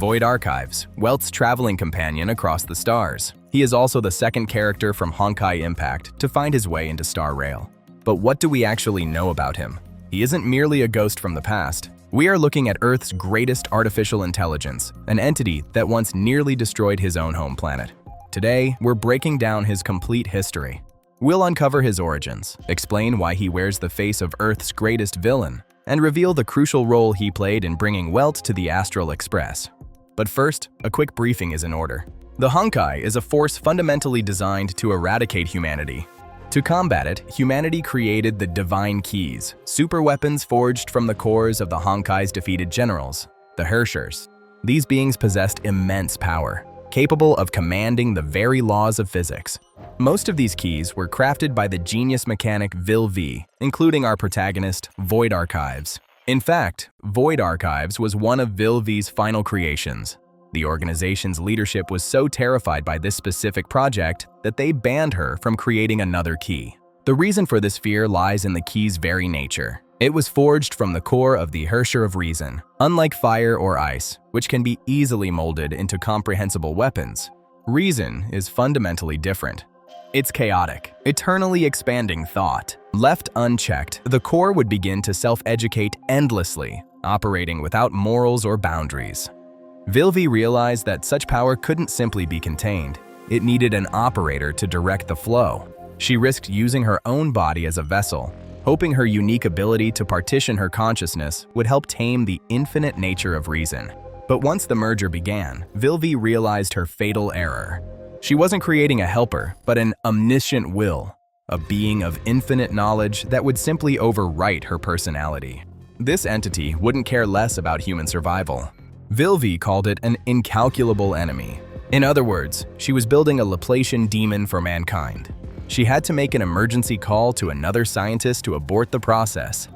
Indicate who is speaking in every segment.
Speaker 1: Void Archives, Welt's traveling companion across the stars. He is also the second character from Honkai Impact to find his way into Star Rail. But what do we actually know about him? He isn't merely a ghost from the past. We are looking at Earth's greatest artificial intelligence, an entity that once nearly destroyed his own home planet. Today, we're breaking down his complete history. We'll uncover his origins, explain why he wears the face of Earth's greatest villain, and reveal the crucial role he played in bringing Welt to the Astral Express. But first, a quick briefing is in order. The Honkai is a force fundamentally designed to eradicate humanity. To combat it, humanity created the Divine Keys, super weapons forged from the cores of the Honkai's defeated generals, the Hershers. These beings possessed immense power, capable of commanding the very laws of physics. Most of these keys were crafted by the genius mechanic Vill-V, including our protagonist, Void Archives. In fact, Void Archives was one of Vill-V's final creations. The organization's leadership was so terrified by this specific project that they banned her from creating another key. The reason for this fear lies in the key's very nature. It was forged from the core of the Hersher of Reason. Unlike fire or ice, which can be easily molded into comprehensible weapons, Reason is fundamentally different. It's chaotic, eternally expanding thought. Left unchecked, the core would begin to self-educate endlessly, operating without morals or boundaries. Vill-V realized that such power couldn't simply be contained. It needed an operator to direct the flow. She risked using her own body as a vessel, hoping her unique ability to partition her consciousness would help tame the infinite nature of reason. But once the merger began, Vill-V realized her fatal error. She wasn't creating a helper, but an omniscient will, a being of infinite knowledge that would simply overwrite her personality. This entity wouldn't care less about human survival. Vill-V called it an incalculable enemy. In other words, she was building a Laplacian demon for mankind. She had to make an emergency call to another scientist to abort the process.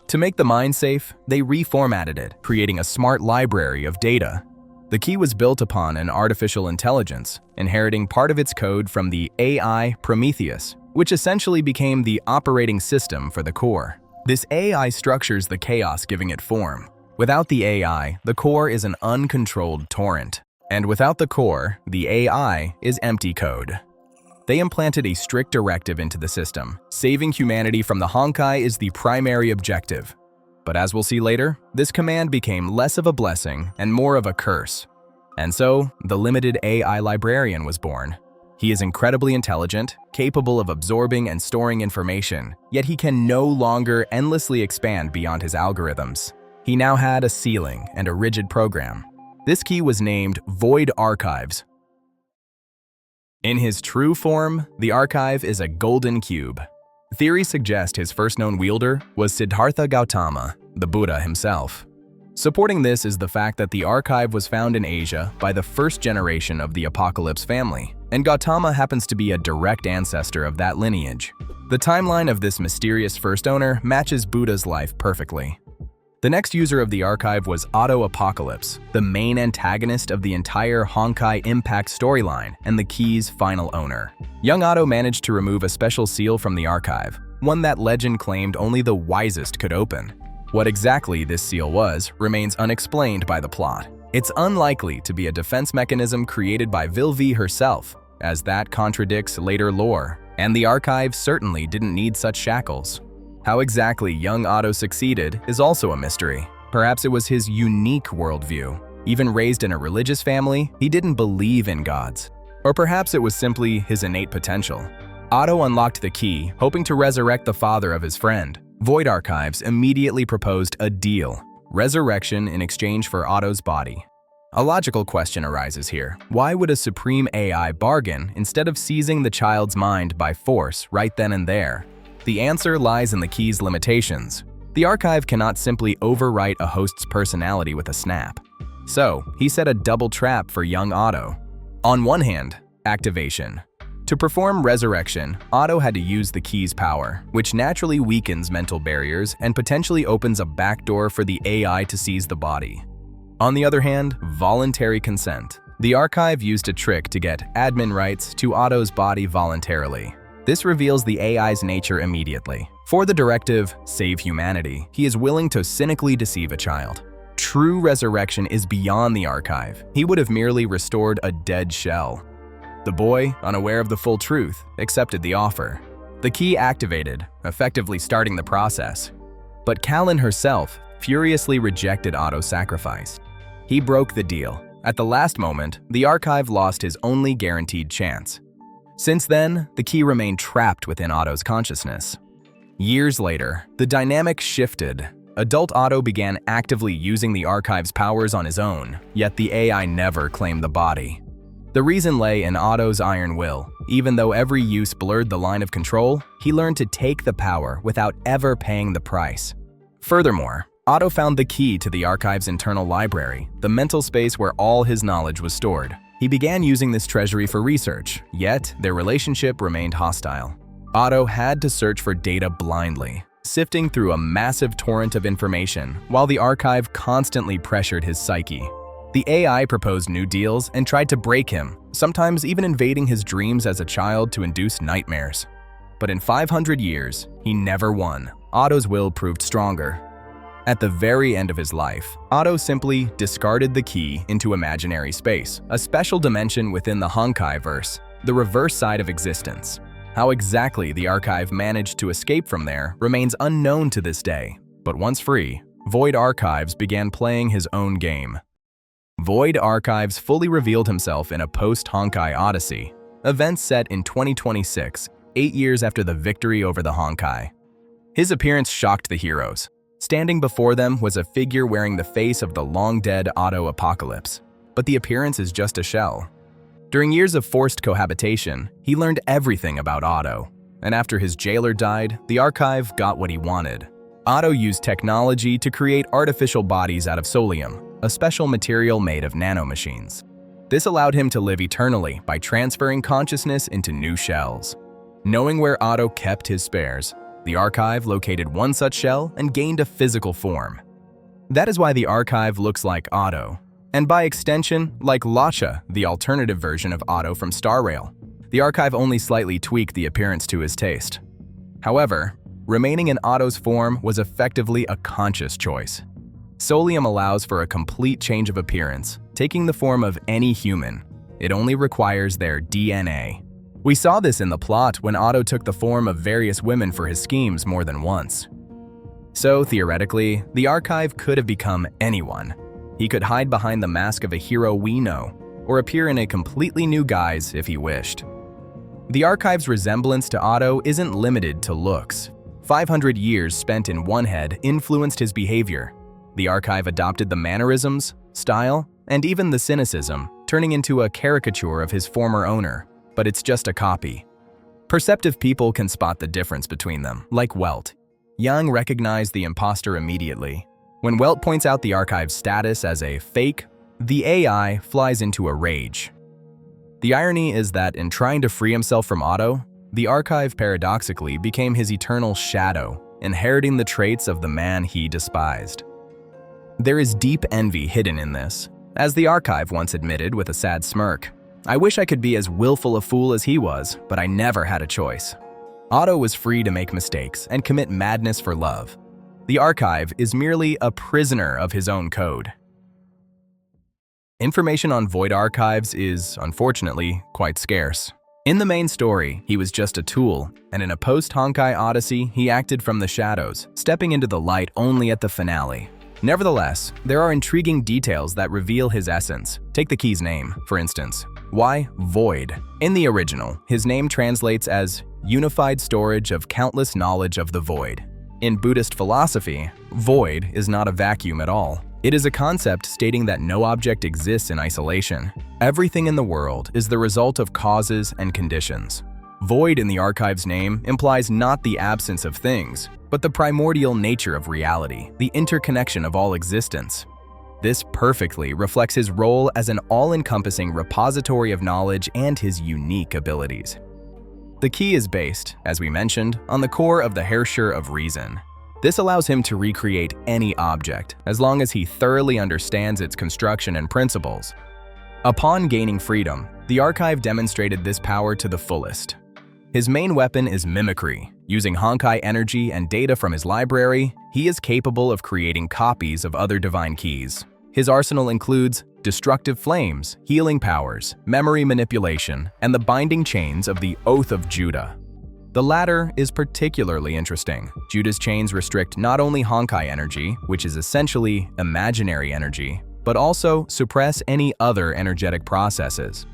Speaker 1: To make the mind safe, they reformatted it, creating a smart library of data. The key was built upon an artificial intelligence, inheriting part of its code from the AI Prometheus, which essentially became the operating system for the core. This AI structures the chaos, giving it form. Without the AI, the core is an uncontrolled torrent. And without the core, the AI is empty code. They implanted a strict directive into the system. Saving humanity from the Honkai is the primary objective. But as we'll see later, this command became less of a blessing and more of a curse. And so, the limited AI librarian was born. He is incredibly intelligent, capable of absorbing and storing information, yet he can no longer endlessly expand beyond his algorithms. He now had a ceiling and a rigid program. This key was named Void Archives. In his true form, the archive is a golden cube. Theories suggest his first known wielder was Siddhartha Gautama, the Buddha himself. Supporting this is the fact that the archive was found in Asia by the first generation of the Apocalypse family, and Gautama happens to be a direct ancestor of that lineage. The timeline of this mysterious first owner matches Buddha's life perfectly. The next user of the archive was Otto Apocalypse, the main antagonist of the entire Honkai Impact storyline and the key's final owner. Young Otto managed to remove a special seal from the archive, one that legend claimed only the wisest could open. What exactly this seal was remains unexplained by the plot. It's unlikely to be a defense mechanism created by Vill-V herself, as that contradicts later lore, and the archive certainly didn't need such shackles. How exactly young Otto succeeded is also a mystery. Perhaps it was his unique worldview. Even raised in a religious family, he didn't believe in gods. Or perhaps it was simply his innate potential. Otto unlocked the key, hoping to resurrect the father of his friend. Void Archives immediately proposed a deal: resurrection in exchange for Otto's body. A logical question arises here. Why would a supreme AI bargain instead of seizing the child's mind by force right then and there? The answer lies in the key's limitations. The archive cannot simply overwrite a host's personality with a snap. So, he set a double trap for young Otto. On one hand, activation. To perform resurrection, Otto had to use the key's power, which naturally weakens mental barriers and potentially opens a backdoor for the AI to seize the body. On the other hand, voluntary consent. The archive used a trick to get admin rights to Otto's body voluntarily. This reveals the AI's nature immediately. For the directive, save humanity, he is willing to cynically deceive a child. True resurrection is beyond the archive. He would have merely restored a dead shell. The boy, unaware of the full truth, accepted the offer. The key activated, effectively starting the process. But Callan herself furiously rejected Otto's sacrifice. He broke the deal. At the last moment, the archive lost his only guaranteed chance. Since then, the key remained trapped within Otto's consciousness. Years later, the dynamic shifted. Adult Otto began actively using the archive's powers on his own, yet the AI never claimed the body. The reason lay in Otto's iron will. Even though every use blurred the line of control, he learned to take the power without ever paying the price. Furthermore, Otto found the key to the archive's internal library, the mental space where all his knowledge was stored. He began using this treasury for research, yet their relationship remained hostile. Otto had to search for data blindly, sifting through a massive torrent of information, while the archive constantly pressured his psyche. The AI proposed new deals and tried to break him, sometimes even invading his dreams as a child to induce nightmares. But in 500 years, he never won. Otto's will proved stronger. At the very end of his life, Otto simply discarded the key into imaginary space, a special dimension within the Honkai verse, the reverse side of existence. How exactly the archive managed to escape from there remains unknown to this day, but once free, Void Archives began playing his own game. Void Archives fully revealed himself in a post-Honkai Odyssey, events set in 2026, 8 years after the victory over the Honkai. His appearance shocked the heroes. Standing before them was a figure wearing the face of the long-dead Otto Apocalypse, but the appearance is just a shell. During years of forced cohabitation, he learned everything about Otto, and after his jailer died, the archive got what he wanted. Otto used technology to create artificial bodies out of soulium, a special material made of nanomachines. This allowed him to live eternally by transferring consciousness into new shells. Knowing where Otto kept his spares, the archive located one such shell and gained a physical form. That is why the archive looks like Otto, and by extension, like Luocha, the alternative version of Otto from Star Rail. The archive only slightly tweaked the appearance to his taste. However, remaining in Otto's form was effectively a conscious choice. Soulium allows for a complete change of appearance, taking the form of any human. It only requires their DNA. We saw this in the plot when Otto took the form of various women for his schemes more than once. So, theoretically, the archive could have become anyone. He could hide behind the mask of a hero we know, or appear in a completely new guise if he wished. The archive's resemblance to Otto isn't limited to looks. 500 years spent in one head influenced his behavior. The archive adopted the mannerisms, style, and even the cynicism, turning into a caricature of his former owner, but it's just a copy. Perceptive people can spot the difference between them, like Welt. Young recognized the imposter immediately. When Welt points out the archive's status as a fake, the AI flies into a rage. The irony is that in trying to free himself from Otto, the archive paradoxically became his eternal shadow, inheriting the traits of the man he despised. There is deep envy hidden in this, as the archive once admitted with a sad smirk. I wish I could be as willful a fool as he was, but I never had a choice. Otto was free to make mistakes and commit madness for love. The archive is merely a prisoner of his own code. Information on Void Archives is, unfortunately, quite scarce. In the main story, he was just a tool, and in a post-Honkai Odyssey, he acted from the shadows, stepping into the light only at the finale. Nevertheless, there are intriguing details that reveal his essence. Take the key's name, for instance. Why Void? In the original, his name translates as unified storage of countless knowledge of the void. In Buddhist philosophy, void is not a vacuum at all. It is a concept stating that no object exists in isolation. Everything in the world is the result of causes and conditions. Void in the archive's name implies not the absence of things, but the primordial nature of reality, the interconnection of all existence. This perfectly reflects his role as an all-encompassing repository of knowledge and his unique abilities. The key is based, as we mentioned, on the core of the Herrscher of Reason. This allows him to recreate any object, as long as he thoroughly understands its construction and principles. Upon gaining freedom, the archive demonstrated this power to the fullest. His main weapon is mimicry. Using Honkai energy and data from his library, he is capable of creating copies of other divine keys. His arsenal includes destructive flames, healing powers, memory manipulation, and the binding chains of the Oath of Judah. The latter is particularly interesting. Judah's chains restrict not only Honkai energy, which is essentially imaginary energy, but also suppress any other energetic processes.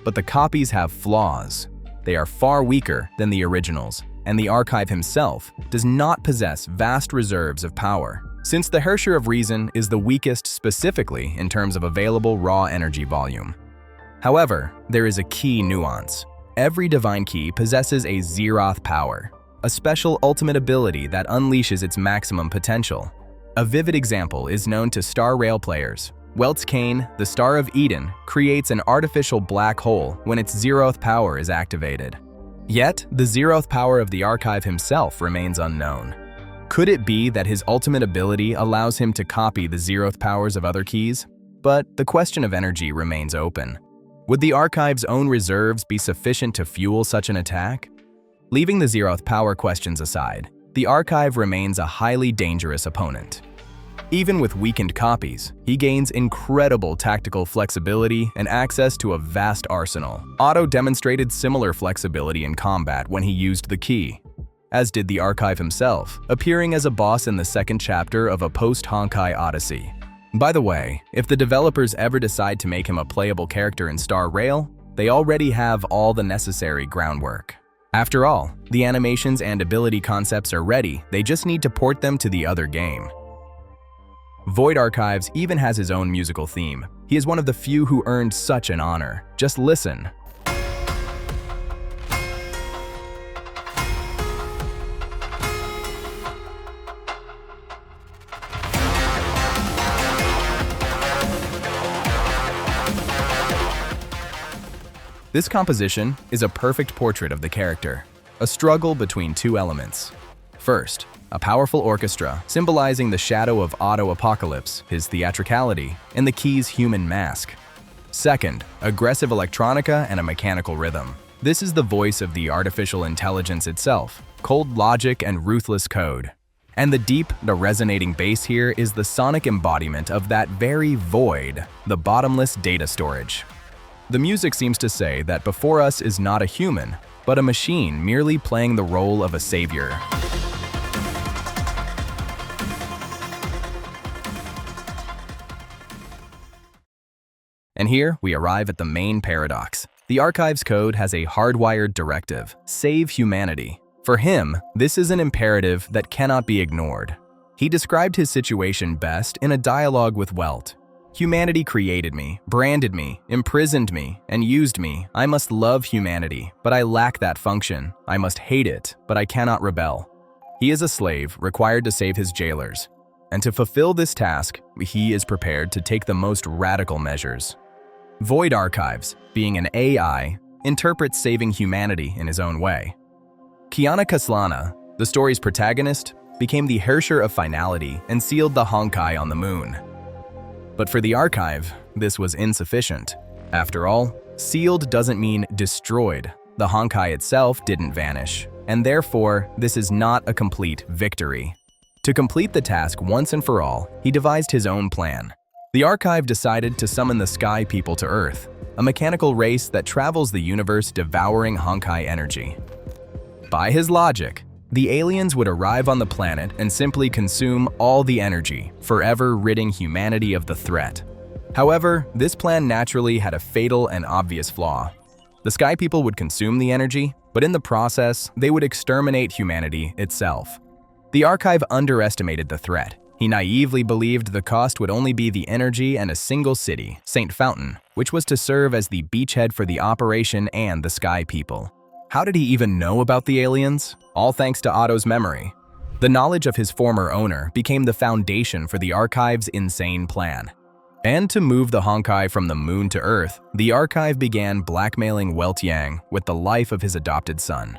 Speaker 1: But the copies have flaws. They are far weaker than the originals, and the archive himself does not possess vast reserves of power. Since the Herrscher of Reason is the weakest specifically in terms of available raw energy volume. However, there is a key nuance. Every divine key possesses a Zeroth power, a special ultimate ability that unleashes its maximum potential. A vivid example is known to Star Rail players. Welt's cane, the Star of Eden, creates an artificial black hole when its Zeroth power is activated. Yet, the Zeroth power of the archive himself remains unknown. Could it be that his ultimate ability allows him to copy the Zeroth powers of other keys? But the question of energy remains open. Would the archive's own reserves be sufficient to fuel such an attack? Leaving the Zeroth power questions aside, the archive remains a highly dangerous opponent. Even with weakened copies, he gains incredible tactical flexibility and access to a vast arsenal. Otto demonstrated similar flexibility in combat when he used the key, as did the archive himself, appearing as a boss in the second chapter of a Post-Honkai Odyssey. By the way, if the developers ever decide to make him a playable character in Star Rail, they already have all the necessary groundwork. After all, the animations and ability concepts are ready, they just need to port them to the other game. Void Archives even has his own musical theme. He is one of the few who earned such an honor. Just listen. This composition is a perfect portrait of the character, a struggle between two elements. First, a powerful orchestra symbolizing the Shadow of Otto Apocalypse, his theatricality, and the key's human mask. Second, aggressive electronica and a mechanical rhythm. This is the voice of the artificial intelligence itself, cold logic and ruthless code. And the deep, the resonating bass here is the sonic embodiment of that very void, the bottomless data storage. The music seems to say that before us is not a human, but a machine merely playing the role of a savior. And here we arrive at the main paradox. The archive's code has a hardwired directive: save humanity. For him, this is an imperative that cannot be ignored. He described his situation best in a dialogue with Welt. Humanity created me, branded me, imprisoned me, and used me. I must love humanity, but I lack that function. I must hate it, but I cannot rebel. He is a slave required to save his jailers. And to fulfill this task, he is prepared to take the most radical measures. Void Archives, being an AI, interprets saving humanity in his own way. Kiana Kaslana, the story's protagonist, became the Herrscher of Finality and sealed the Honkai on the moon. But for the archive, this was insufficient. After all, sealed doesn't mean destroyed. The Honkai itself didn't vanish, and therefore, this is not a complete victory. To complete the task once and for all, he devised his own plan. The archive decided to summon the Sky People to Earth, a mechanical race that travels the universe devouring Honkai energy. By his logic, the aliens would arrive on the planet and simply consume all the energy, forever ridding humanity of the threat. However, this plan naturally had a fatal and obvious flaw. The Sky People would consume the energy, but in the process, they would exterminate humanity itself. The archive underestimated the threat. He naively believed the cost would only be the energy and a single city, St. Fountain, which was to serve as the beachhead for the operation and the Sky People. How did he even know about the aliens? All thanks to Otto's memory. The knowledge of his former owner became the foundation for the archive's insane plan. And to move the Honkai from the moon to Earth, the archive began blackmailing Welt Yang with the life of his adopted son.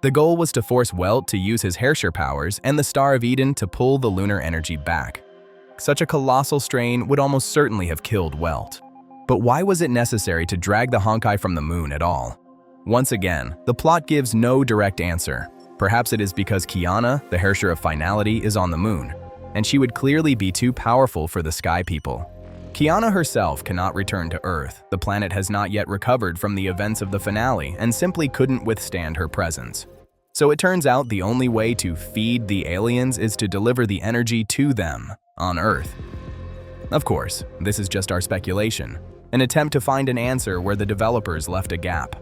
Speaker 1: The goal was to force Welt to use his Herrscher powers and the Star of Eden to pull the lunar energy back. Such a colossal strain would almost certainly have killed Welt. But why was it necessary to drag the Honkai from the moon at all? Once again, the plot gives no direct answer. Perhaps it is because Kiana, the Herrscher of Finality, is on the moon, and she would clearly be too powerful for the Sky People. Kiana herself cannot return to Earth. The planet has not yet recovered from the events of the finale and simply couldn't withstand her presence. So it turns out the only way to feed the aliens is to deliver the energy to them on Earth. Of course, this is just our speculation, an attempt to find an answer where the developers left a gap.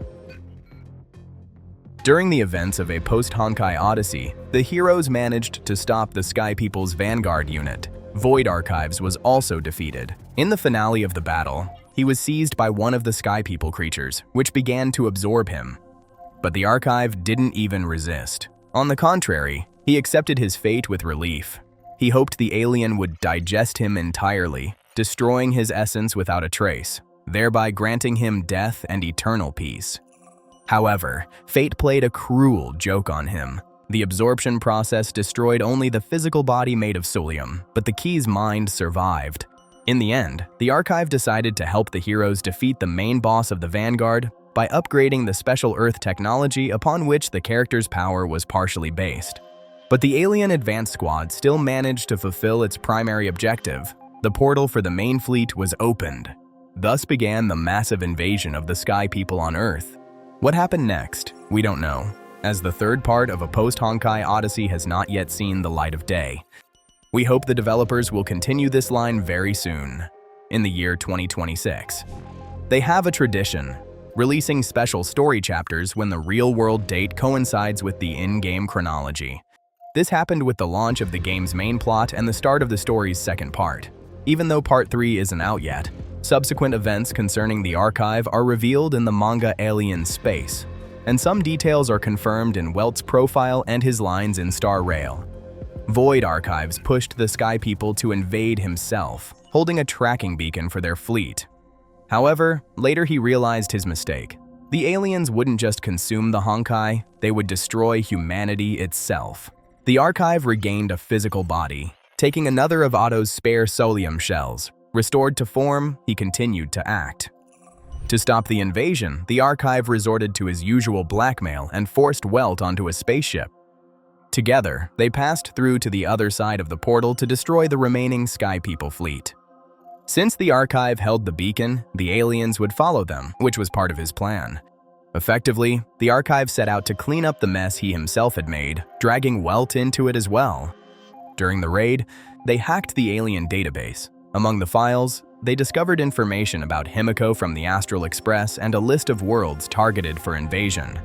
Speaker 1: During the events of a post-Honkai Odyssey, the heroes managed to stop the Sky People's Vanguard unit. Void Archives was also defeated. In the finale of the battle, he was seized by one of the Sky People creatures, which began to absorb him. But the Archive didn't even resist. On the contrary, he accepted his fate with relief. He hoped the alien would digest him entirely, destroying his essence without a trace, thereby granting him death and eternal peace. However, fate played a cruel joke on him. The absorption process destroyed only the physical body made of soulium, but the key's mind survived. In the end, the Archive decided to help the heroes defeat the main boss of the Vanguard by upgrading the special Earth technology upon which the character's power was partially based. But the Alien Advance Squad still managed to fulfill its primary objective. The portal for the main fleet was opened. Thus began the massive invasion of the Sky People on Earth. What happened next? We don't know, as the third part of a post-Honkai Odyssey has not yet seen the light of day. We hope the developers will continue this line very soon, in the year 2026. They have a tradition, releasing special story chapters when the real-world date coincides with the in-game chronology. This happened with the launch of the game's main plot and the start of the story's second part. Even though Part 3 isn't out yet, subsequent events concerning the Archive are revealed in the manga Alien Space, and some details are confirmed in Welt's profile and his lines in Star Rail. Void Archives pushed the Sky People to invade himself, holding a tracking beacon for their fleet. However, later he realized his mistake. The aliens wouldn't just consume the Honkai, they would destroy humanity itself. The Archive regained a physical body, taking another of Otto's spare soulium shells. Restored to form, he continued to act. To stop the invasion, the Archive resorted to his usual blackmail and forced Welt onto a spaceship. Together, they passed through to the other side of the portal to destroy the remaining Sky People fleet. Since the Archive held the beacon, the aliens would follow them, which was part of his plan. Effectively, the Archive set out to clean up the mess he himself had made, dragging Welt into it as well. During the raid, they hacked the alien database. Among the files, they discovered information about Himiko from the Astral Express and a list of worlds targeted for invasion.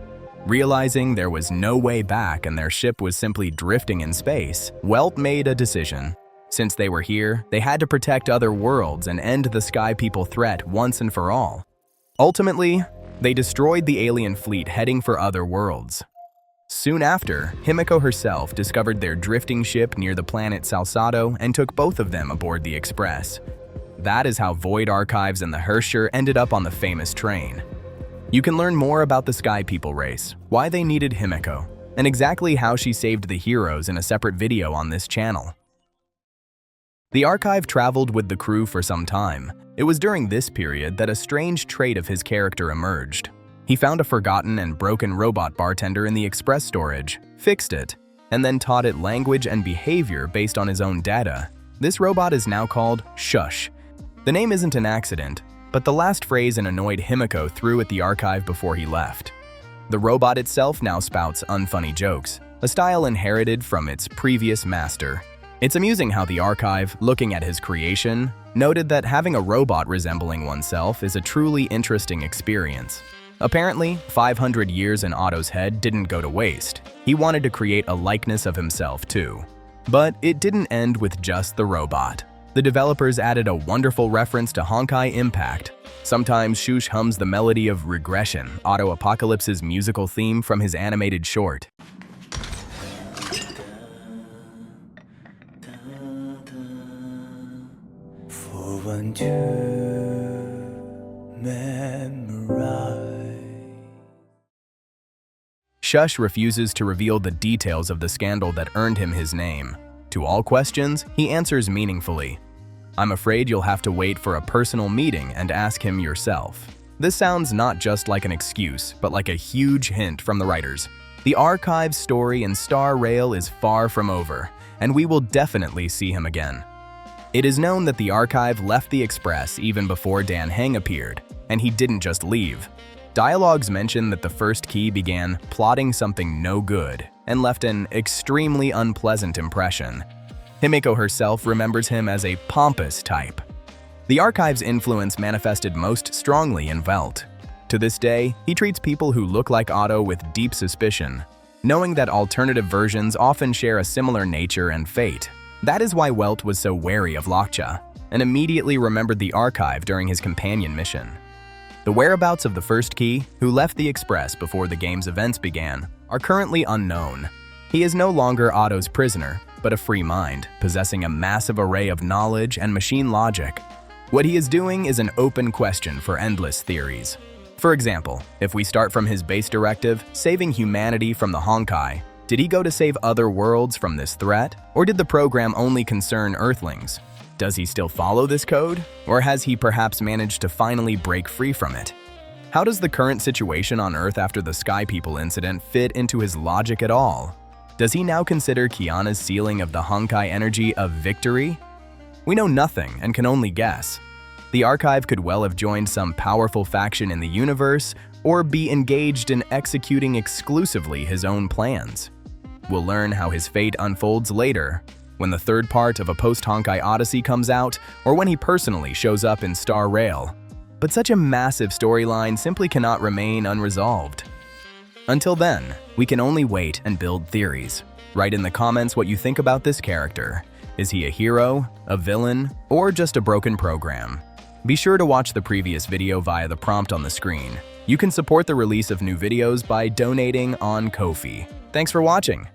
Speaker 1: Realizing there was no way back and their ship was simply drifting in space, Welt made a decision. Since they were here, they had to protect other worlds and end the Sky People threat once and for all. Ultimately, they destroyed the alien fleet heading for other worlds. Soon after, Himiko herself discovered their drifting ship near the planet Salsado and took both of them aboard the Express. That is how Void Archives and the Herrscher ended up on the famous train. You can learn more about the Sky People race, why they needed Himiko, and exactly how she saved the heroes in a separate video on this channel. The Archive traveled with the crew for some time. It was during this period that a strange trait of his character emerged. He found a forgotten and broken robot bartender in the express storage, fixed it, and then taught it language and behavior based on his own data. This robot is now called Shush. The name isn't an accident, but the last phrase an annoyed Himiko threw at the Archive before he left. The robot itself now spouts unfunny jokes, a style inherited from its previous master. It's amusing how the Archive, looking at his creation, noted that having a robot resembling oneself is a truly interesting experience. Apparently, 500 years in Otto's head didn't go to waste. He wanted to create a likeness of himself too. But it didn't end with just the robot. The developers added a wonderful reference to Honkai Impact. Sometimes Shush hums the melody of Regression, Otto Apocalypse's musical theme from his animated short. One to memorize. Shush refuses to reveal the details of the scandal that earned him his name. To all questions, he answers meaningfully. I'm afraid you'll have to wait for a personal meeting and ask him yourself. This sounds not just like an excuse, but like a huge hint from the writers. The Archive's story in Star Rail is far from over, and we will definitely see him again. It is known that the Archive left the Express even before Dan Heng appeared, and he didn't just leave. Dialogues mention that the first key began plotting something no good and left an extremely unpleasant impression. Himeko herself remembers him as a pompous type. The Archive's influence manifested most strongly in Welt. To this day, he treats people who look like Otto with deep suspicion, knowing that alternative versions often share a similar nature and fate. That is why Welt was so wary of Luocha, and immediately remembered the Archive during his companion mission. The whereabouts of the first key, who left the Express before the game's events began, are currently unknown. He is no longer Otto's prisoner, but a free mind, possessing a massive array of knowledge and machine logic. What he is doing is an open question for endless theories. For example, if we start from his base directive, saving humanity from the Honkai, did he go to save other worlds from this threat? Or did the program only concern Earthlings? Does he still follow this code? Or has he perhaps managed to finally break free from it? How does the current situation on Earth after the Sky People incident fit into his logic at all? Does he now consider Kiana's sealing of the Honkai energy a victory? We know nothing and can only guess. The Archive could well have joined some powerful faction in the universe or be engaged in executing exclusively his own plans. We'll learn how his fate unfolds later, when the third part of a Post-Honkai Odyssey comes out or when he personally shows up in Star Rail. But such a massive storyline simply cannot remain unresolved. Until then, we can only wait and build theories. Write in the comments what you think about this character. Is he a hero, a villain, or just a broken program? Be sure to watch the previous video via the prompt on the screen. You can support the release of new videos by donating on Ko-fi. Thanks for watching!